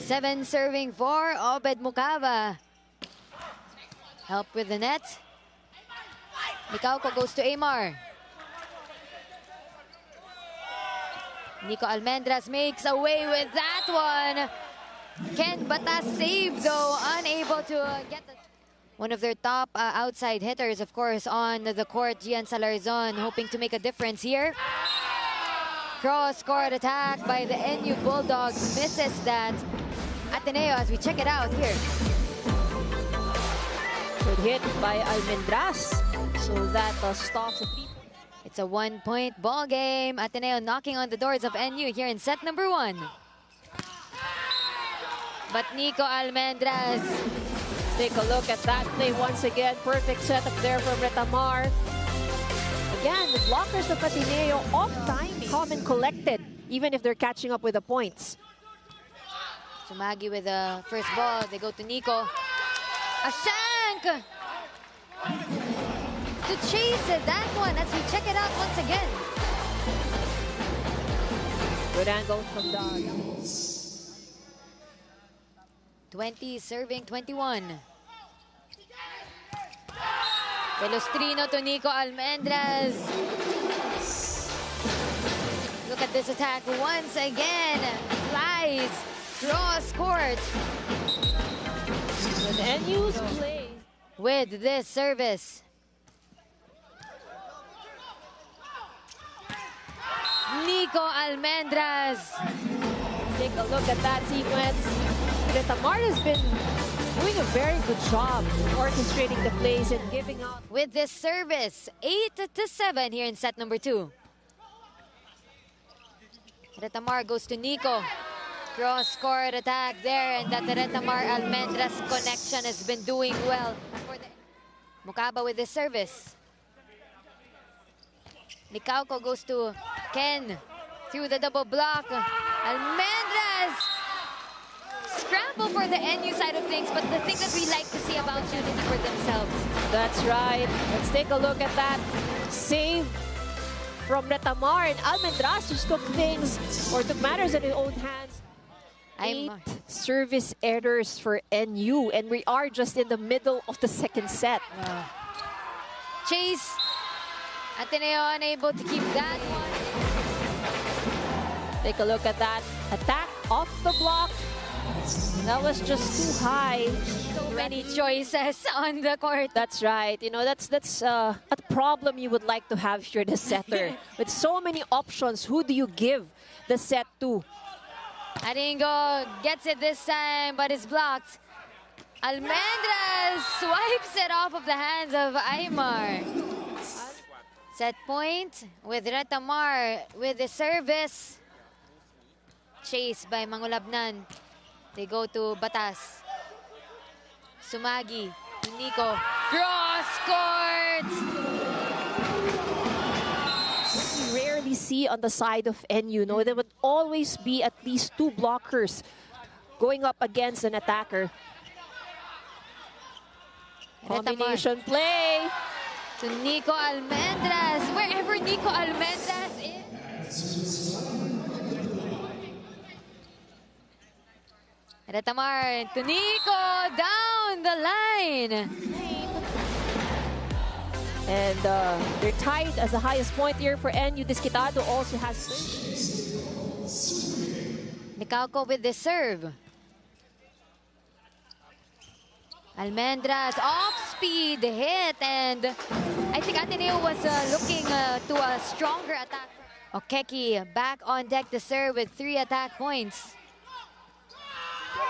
7 serving for Obed Mukava. Help with the net. Mikauko goes to Amar. Nico Almendras makes away with that one. Ken Batas saved though, unable to get the... One of their top outside hitters, of course, on the court, Gian Salarzon, hoping to make a difference here. Cross-court attack by the NU Bulldogs, misses that. Ateneo, as we check it out here. Good hit by Almendras, so that stops the 3. It's a 1-point ball game. Ateneo knocking on the doors of NU here in set number 1. But Nico Almendras. Take a look at that play once again. Perfect setup there from Retamar. Again, the blockers of Ateneo off time, calm and collected, even if they're catching up with the points. Sumagi with the first ball. They go to Nico. A shank! To chase that one as we check it out once again. Good angle from Don. 20 serving 21. Velostrino to Nico Almendras. Look at this attack once again. Flies cross court. With NU's play. With this service. Nico Almendras. Take a look at that sequence. Retamar has been doing a very good job orchestrating the plays and giving out. With this service, 8-7 here in set number 2. Retamar goes to Nico. Cross-court attack there, and that Retamar Almendras connection has been doing well. Mukaba with the service. Mikauko goes to Ken through the double block. Almendras! Scramble for the NU side of things, but the thing that we like to see about Unity for themselves. That's right. Let's take a look at that save from Retamar, and Almendras just took things or took matters in his own hands. 8 service errors for NU, and we are just in the middle of the second set. Chase. Ateneo unable to keep that one. Take a look at that attack off the block. That was just too high. So many choices on the court. That's right. You know, that's a problem you would like to have if you're the setter. With so many options, who do you give the set to? Aringo gets it this time, but it's blocked. Almendras swipes it off of the hands of Aymar. Set point with Retamar with the service. Chase by Mangulabnan. They go to Batas. Sumagi to Nico. Cross court! We rarely see on the side of NU. No, there would always be at least 2 blockers going up against an attacker. Combination play. To Nico Almendras. Wherever Nico Almendras is. Retamar to Nico, down the line. And they're tied as the highest point here for NU. Disquitado also has. Mikauko with the serve. Almendras off-speed hit, and I think Ateneo was looking to a stronger attack. Okeki back on deck to serve with 3 attack points.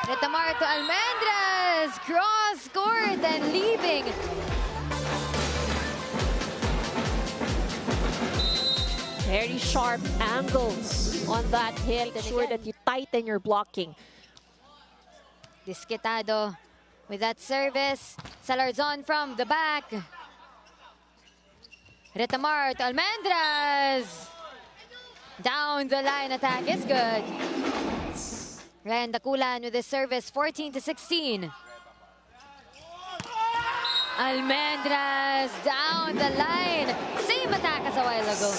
Retamar to Almendras, cross court and leaving. Very sharp angles on that hit. Ensure that you tighten your blocking. Disquitado with that service. Salarzon from the back. Retamar to Almendras. Down the line attack is good. Ryan Dakulan with the service, 14-16. Almendras down the line. Same attack as a while ago.